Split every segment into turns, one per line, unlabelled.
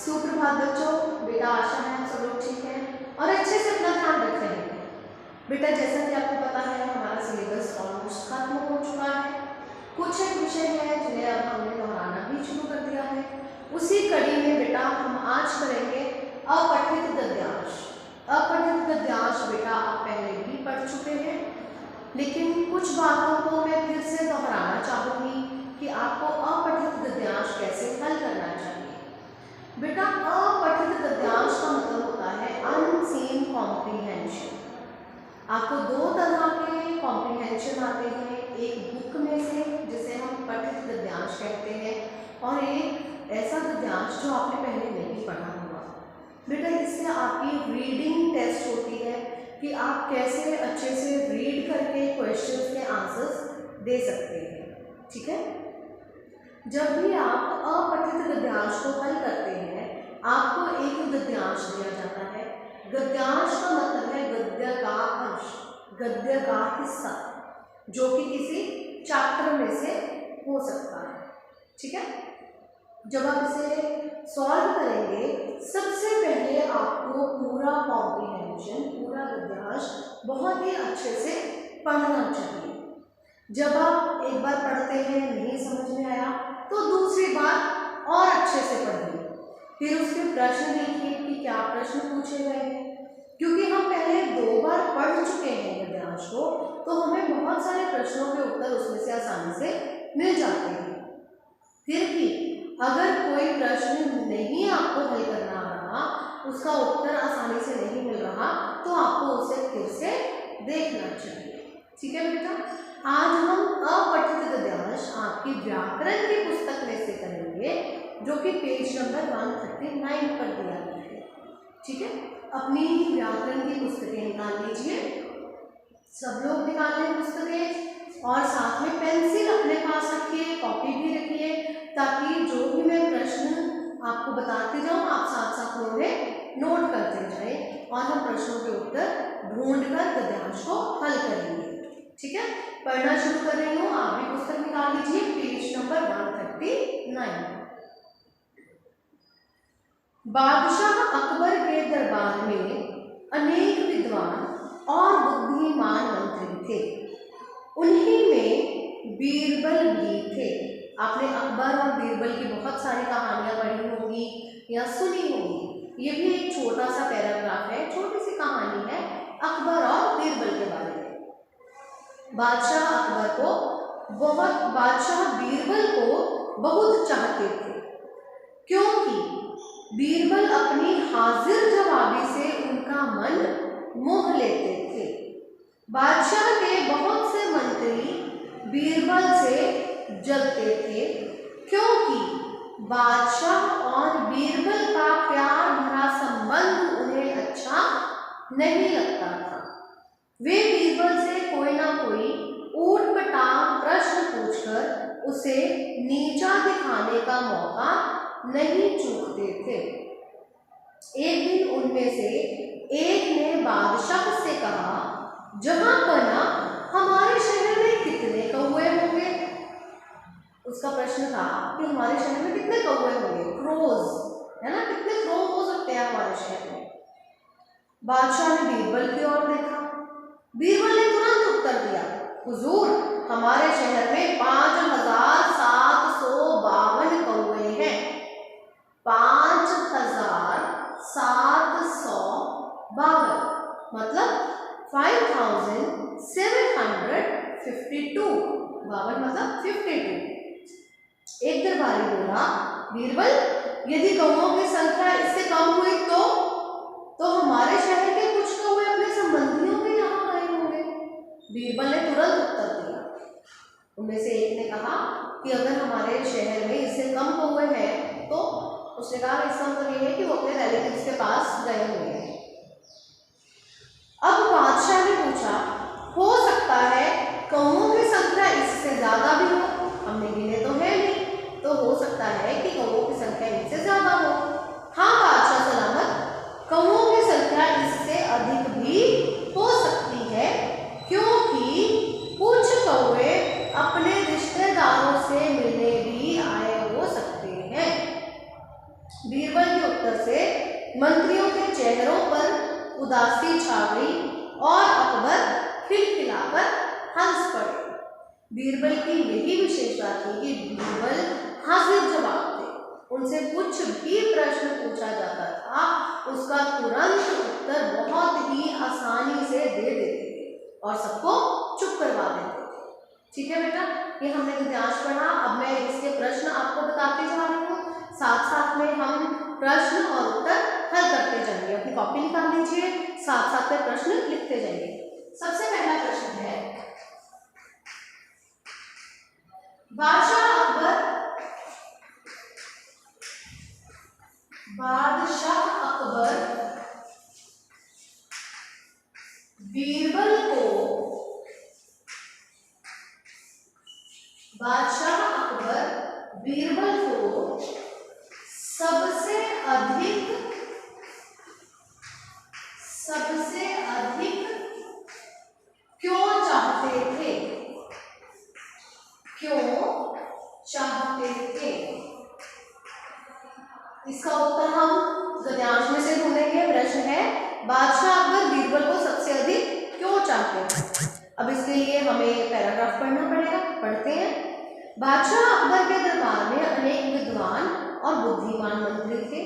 सुप्रभात बच्चों। बेटा आशा है आप सब लोग ठीक हैं और अच्छे से अपना ध्यान रख रहे हैं। बेटा जैसा कि आपको पता है हमारा सिलेबस ऑलमोस्ट खत्म हो चुका है। कुछ एक विषय है जिन्हें अब हमने दोहराना भी शुरू कर दिया है। उसी कड़ी में बेटा हम आज करेंगे अपठित गद्यांश। अपठित गद्यांश बेटा आप पहले भी पढ़ चुके हैं, लेकिन कुछ बातों को मैं फिर से दोहराना चाहूँगी कि आपको अपठित गद्यांश कैसे हल करना चाहिए। बेटा अपठित गद्यांश का मतलब होता है अनसीन कॉम्प्रीहेंशन। आपको दो तरह के कॉम्प्रीहेंशन आते हैं, एक बुक में से जिसे हम पठित गद्यांश कहते हैं और एक ऐसा गद्यांश जो आपने पहले नहीं पढ़ा होगा। बेटा इससे आपकी रीडिंग टेस्ट होती है कि आप कैसे अच्छे से रीड करके क्वेश्चंस के आंसर्स दे सकते हैं। ठीक है, जब भी आप अपठित गद्यांश को हल करते हैं आपको एक गद्यांश दिया जाता है। गद्यांश का मतलब है गद्य का अंश, गद्य का हिस्सा, जो कि किसी चैप्टर में से हो सकता है। ठीक है, जब आप इसे सॉल्व करेंगे सबसे पहले आपको पूरा कॉम्प्रीहेंशन, पूरा गद्यांश बहुत ही अच्छे से पढ़ना चाहिए। जब आप एक बार पढ़ते हैं नहीं समझ में आया तो दूसरी बार और अच्छे से पढ़िए, फिर उसके प्रश्न देखिए कि क्या प्रश्न पूछे गए हैं। क्योंकि हम पहले 2 बार पढ़ चुके हैं गद्यांश को, तो हमें बहुत सारे प्रश्नों के उत्तर उसमें से आसानी से मिल जाते हैं। फिर भी अगर कोई प्रश्न नहीं आपको हल करना आ रहा, उसका उत्तर आसानी से नहीं मिल रहा, तो आपको उसे फिर से देखना चाहिए। ठीक है बेटा, आज हम अपठित गद्यांश आपकी व्याकरण की पुस्तक में से करेंगे, जो कि पेज नंबर 139 पर दिया गया है। ठीक है, अपनी व्याकरण की पुस्तकें निकाल लीजिए, सब लोग निकाल लें पुस्तकें और साथ में पेंसिल अपने पास रखिए, कॉपी भी रखिए, ताकि जो भी मैं प्रश्न आपको बताते जाऊँ आप साथ साथ उन्हें नोट करते जाएं और हम प्रश्नों के उत्तर ढूंढकर गद्यांश को हल करेंगे। ठीक है, पढ़ना शुरू कर रही हूँ, आप भी पुस्तक निकाल लीजिए, पेज नंबर 139। बादशाह अकबर के दरबार में अनेक विद्वान और बुद्धिमान मंत्री थे, उन्हीं में बीरबल भी थे। आपने अकबर और बीरबल की बहुत सारी कहानियां पढ़ी होंगी या सुनी होंगी। ये भी एक छोटा सा पैराग्राफ है, छोटी सी कहानी है अकबर और बीरबल के बारे में। बादशाह बीरबल को बहुत चाहते थे, क्योंकि बीरबल अपनी हाजिर जवाबी से उनका मन मोह लेते थे। बादशाह के बहुत से मंत्री बीरबल से जलते थे, क्योंकि बादशाह और बीरबल का प्यार भरा संबंध उन्हें अच्छा नहीं लगता था। वे बीरबल से कोई ना कोई ऊटपटांग प्रश्न पूछकर उसे नीचा दिखाने का मौका नहीं चूकते थे। एक दिन उनमें से एक ने बादशाह से कहा, जहां पना हमारे शहर में कितने कौवे होंगे? उसका प्रश्न था कि हमारे शहर में कितने कौवे होंगे, क्रोज, है ना, कितने क्रो हो सकते हैं हमारे शहर में। बादशाह ने बीरबल की ओर देखा। बीरबल ने तुरंत उत्तर दिया, हुजूर हमारे शहर में 5752 कौवे हैं। 5752 मतलब 5752, 52 मतलब 52। एक दरबारी बोला, बीरबल यदि कौवों की संख्या इससे कम हुई तो हमारे शहर के कुछ कौवे अपने संबंधियों के यहाँ गए होंगे। बीरबल ने तुरंत उत्तर दिया। उनमें से एक ने कहा कि अगर हमारे शहर में इससे कम कौवे हैं तो उसने कहा इसका मतलब ये है कि वो अपने रिलेटिव्स के पास गए हुए हैं। अब बादशाह ने पूछा, हो सकता है कौवों की संख्या इससे ज्यादा भी हो, हमने गिने तो है नहीं, तो हो सकता है कि कौवों की संख्या इससे ज्यादा हो। हाँ बादशाह सलामत, कौवों की संख्या इससे अधिक भी हो सकती है, क्योंकि कुछ कौवे अपने रिश्तेदारों से मिलने भी आए हो सकते हैं। बीरबल के मंत्रियों के चेहरों पर उदासी छा गई और अकबर खिलखिलाकर हंस पड़े। बीरबल की यही विशेषता थी कि बीरबल हाजिर जवाब थे। उनसे कुछ भी प्रश्न पूछा जाता था उसका तुरंत उत्तर बहुत ही आसानी से दे देते थे और सबको चुप करवा देते थे। ठीक है बेटा, ये हमने गद्यांश पढ़ा। अब मैं इसके प्रश्न आपको बताती जा रही हूँ, साथ साथ में हम प्रश्न और उत्तर हल करते जाएंगे। अपनी कॉपी निकाल लीजिए, साथ साथ में प्रश्न लिखते जाइए। सबसे पहला प्रश्न है, बादशाह अकबर बीरबल को सबसे अधिक क्यों चाहते थे? इसका उत्तर हम गद्यांश में से ढूंढेंगे। प्रश्न है, बादशाह अकबर बीरबल को सबसे अधिक क्यों चाहते थे? अब इसके लिए हमें पैराग्राफ पढ़ना पड़ेगा। पढ़ते हैं। बादशाह अकबर के दरबार में अनेक विद्वान और बुद्धिमान मंत्री थे,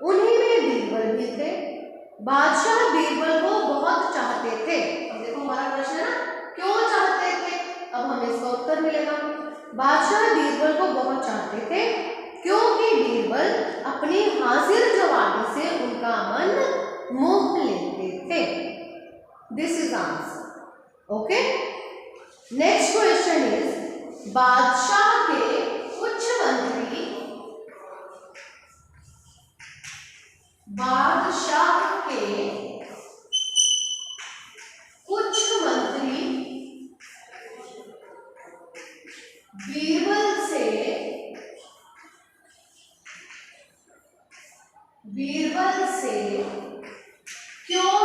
उन्हीं में बीरबल भी थे। बादशाह बीरबल को बहुत चाहते थे। अब देखो हमारा प्रश्न है ना, क्यों चाहते थे? अब हमें इसका उत्तर मिलेगा। बादशाह बीरबल को बहुत चाहते थे क्योंकि बीरबल अपनी हाजिर जवानी से उनका मन मोह लेते थे। This is answer. Okay, next question is, बादशाह के कुछ मंत्री बीरबल से क्यों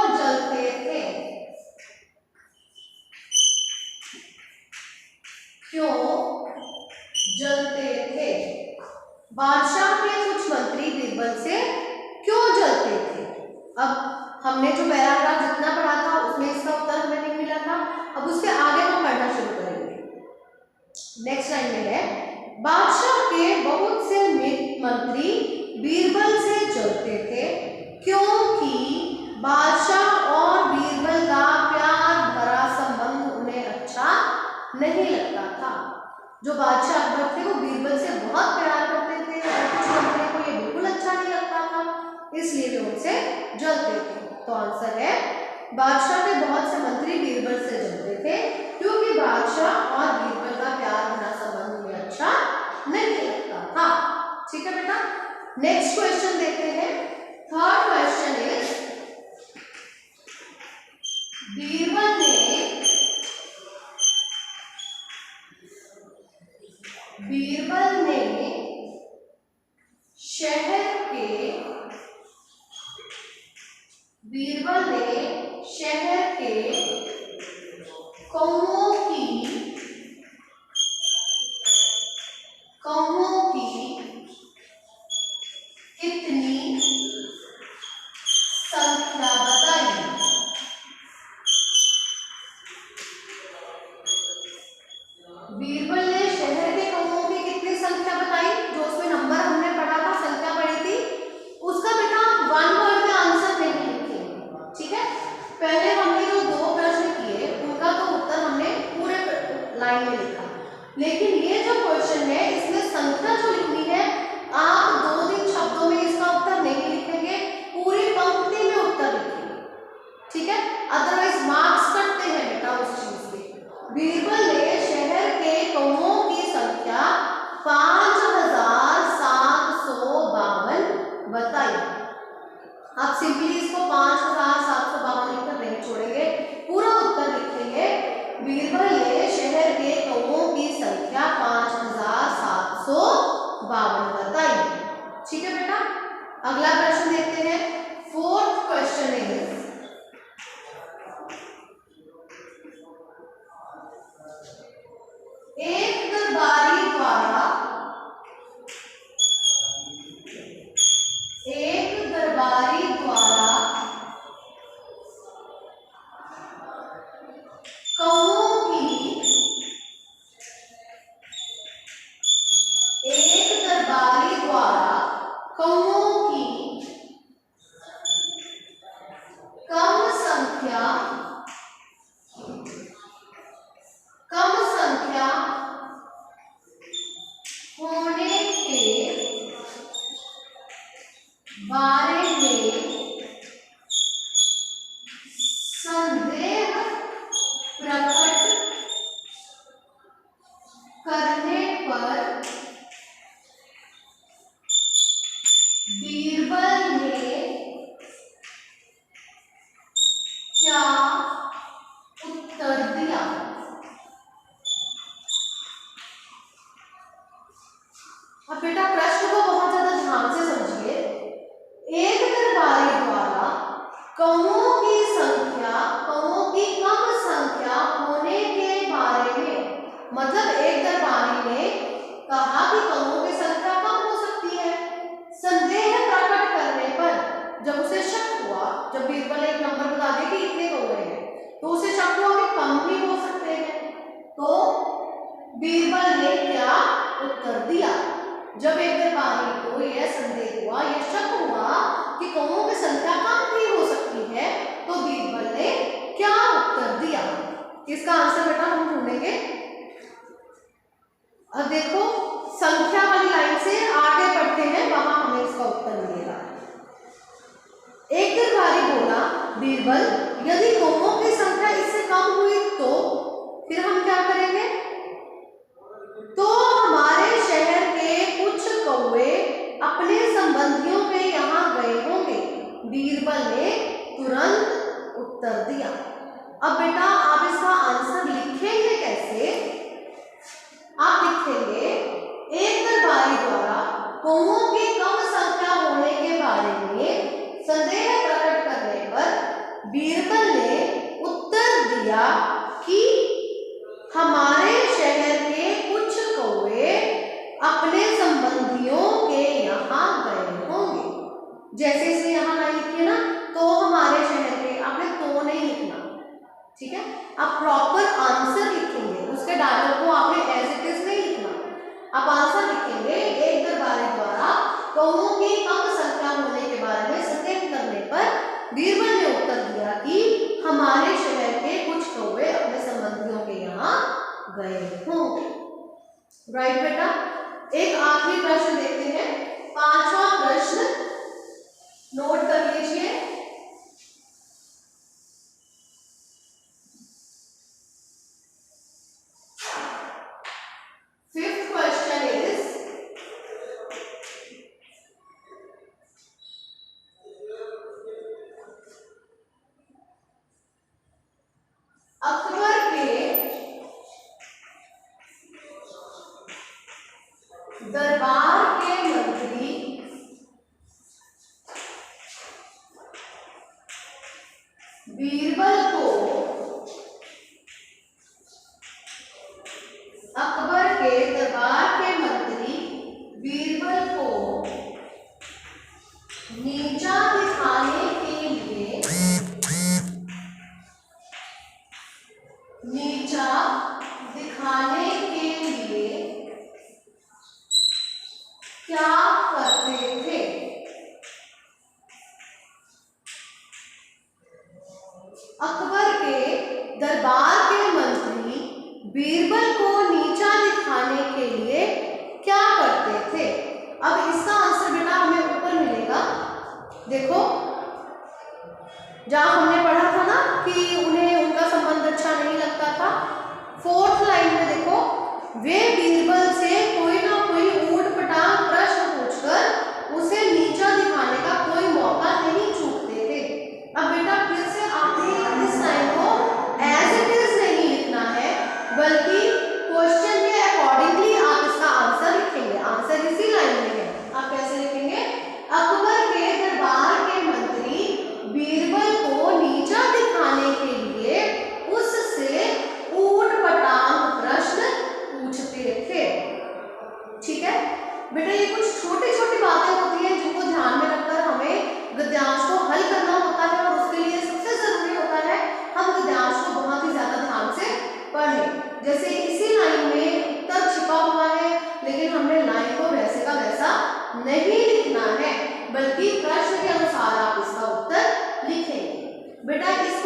जलते थे? बादशाह के कुछ मंत्री बीरबल से क्यों जलते थे? अब हमने जो पैराग्राफ जितना पढ़ा था उसमें इसका उत्तर हमें नहीं मिला था। अब उसके आगे हम पढ़ना शुरू करेंगे। नेक्स्ट लाइन में है, बादशाह के बहुत से मंत्री बीरबल से जलते थे क्योंकि बादशाह और बीरबल का प्यार भरा संबंध उन्हें अच्छा नहीं लगता था। जो बादशाह अकबर थे वो बीरबल से बहुत प्यार करते थे और कुछ मंत्रियों को ये बिल्कुल अच्छा नहीं लगता था, इसलिए वे उनसे जलते थे। तो आंसर है, बादशाह के बहुत से मंत्री बीरबल से जलते थे क्योंकि बादशाह और बीरबल का प्यार भरा संबंध उन्हें अच्छा नहीं लगता था। ठीक है बेटा, नेक्स्ट क्वेश्चन देखते हैं। थर्ड क्वेश्चन इज, बीरबल ने शहर के कौओं की कितनी संख्या बताई? बीरबल ने शहर के कौओं की कितनी संख्या बताई? जो उसमें नंबर हमने पढ़ा था, संख्या पढ़ी थी, उसका बेटा वन वर्ड में आंसर नहीं लिखेंगे। ठीक है, पहले हमने जो दो प्रश्न किए उनका तो उत्तर हमने पूरे लाइन में लिखा, लेकिन ये जो क्वेश्चन है इसमें संख्या जो लिखनी है, आप 2-3 शब्दों में इसका उत्तर नहीं लिखेंगे, पूरी पंक्ति में उत्तर लिखेंगे। ठीक है, अदरवाइज मार्क्स कटते हैं बेटा उस चीज के। बीरबल ने शहर के कौओं की संख्या 5752 बताई। आप सिंपली इसको 5752 लिखकर नहीं छोड़ेंगे, पूरा उत्तर लिखेंगे। बीरबल ने शहर के कौओं की संख्या 5752 बताई। ठीक है बेटा, अगला प्रश्न देखते हैं। फोर्थ क्वेश्चन है, एक दरबारी बारे में संदेह प्रकट करने पर बीरबल ने क्या उत्तर दिया? अब बेटा प्रश्न को बहुत ज्यादा ध्यान से समझिए। एक दरबारी द्वारा कौओं की कम संख्या होने के बारे में, मतलब एक दरबारी ने कहा कि कौओं की संख्या कम हो सकती है। संदेह प्रकट करने पर, जब उसे शक हुआ, जब बीरबल एक नंबर बता दे कि इतने कौए हैं, तो उसे शक हुआ कि कम भी हो सकते हैं। तो बीरबल ने क्या उत्तर दिया? जब एक दरबारी को यह संदेह हुआ, यह शक हुआ कि कौओं की संख्या कम भी हो सकती है, तो बीरबल ने क्या उत्तर दिया? इसका आंसर बेटा हम ढूंढेंगे। अब देखो संख्या वाली लाइन से आगे बढ़ते हैं, वहां हमें इसका उत्तर मिलेगा। एक दरबारी बोला, बीरबल यदि कौओं की संख्या इससे कम हुई तो फिर हम क्या करेंगे? तो हमारे शहर के कुछ कौवे अपने संबंधियों के यहाँ गए होंगे। बीरबल ने तुरंत उत्तर दिया। अब बेटा आप इसका आंसर लिखेंगे कैसे? आप लिखेंगे, एक दरबारी द्वारा कौओं की कम संख्या होने के बारे में संदेह प्रकट करने पर बीरबल ने उत्तर दिया कि हमारे शहर के कुछ कौवे अपने संबंधियों के यहाँ गए होंगे। जैसे इसने यहाँ लाइन लिखी है ना, तो हमारे शहर के, आपने तो नहीं लिखना, ठीक है? आप प्रॉपर आंसर लिखेंगे, उसके डायलॉग को आपने एज इट इज नहीं लिखना। आप आंसर लिखेंगे, एक दरबारी द्वारा कौओं की कम संख्या होने के बारे में संदेह करने पर बीरबल ने उत्तर दिया कि हमारे शहर के कुछ कौवे अपने संबंधियों के यहाँ गए होंगे। राइट बेटा। एक आखिरी प्रश्न देखते हैं, 5वां प्रश्न नोट कर लीजिए। Fifth question is, अकबर के दरबार के मंत्री बीरबल को नीचा दिखाने के लिए क्या करते थे? अकबर के दरबार के मंत्री बीरबल को नीचा दिखाने के लिए क्या करते थे? अब इसका आंसर बेटा हमें ऊपर मिलेगा। देखो जहां हमने पढ़ा था ना कि उन्हें उनका संबंध अच्छा नहीं लगता था, 4th लाइन में देखो, वे बीरबल से कोई ना कोई ऊट-पटांग प्रश्न पूछकर उसे नीचा दिखाने का कोई मौका नहीं छूटते थे। अब बेटा फिर से आपने इस लाइन को एज इट इज नहीं लिखना है, बल्कि क्वेश्चन के अकॉर्डिंगली आप इसका आंसर लिखेंगे। आंसर इसी लाइन में है। आप कैसे लिखेंगे? अकबर के दरबार के मंत्री बीरबल को नीचा दिखाने के लिए उससे ऊट-पटांग प्रश्न पूछते थे। ठीक है बेटा, ये कुछ छोटी छोटी बातें होती हैं जिनको ध्यान में रखकर हमें गद्यांश को हल करना होता है, और उसके लिए सबसे जरूरी होता है हम गद्यांश को बहुत ही ज्यादा ध्यान से पढ़ें। जैसे इसी लाइन में उत्तर छिपा हुआ है, लेकिन हमने लाइन को वैसे का वैसा नहीं लिखना है, बल्कि प्रश्न के अनुसार आप इसका उत्तर लिखेंगे। बेटा इस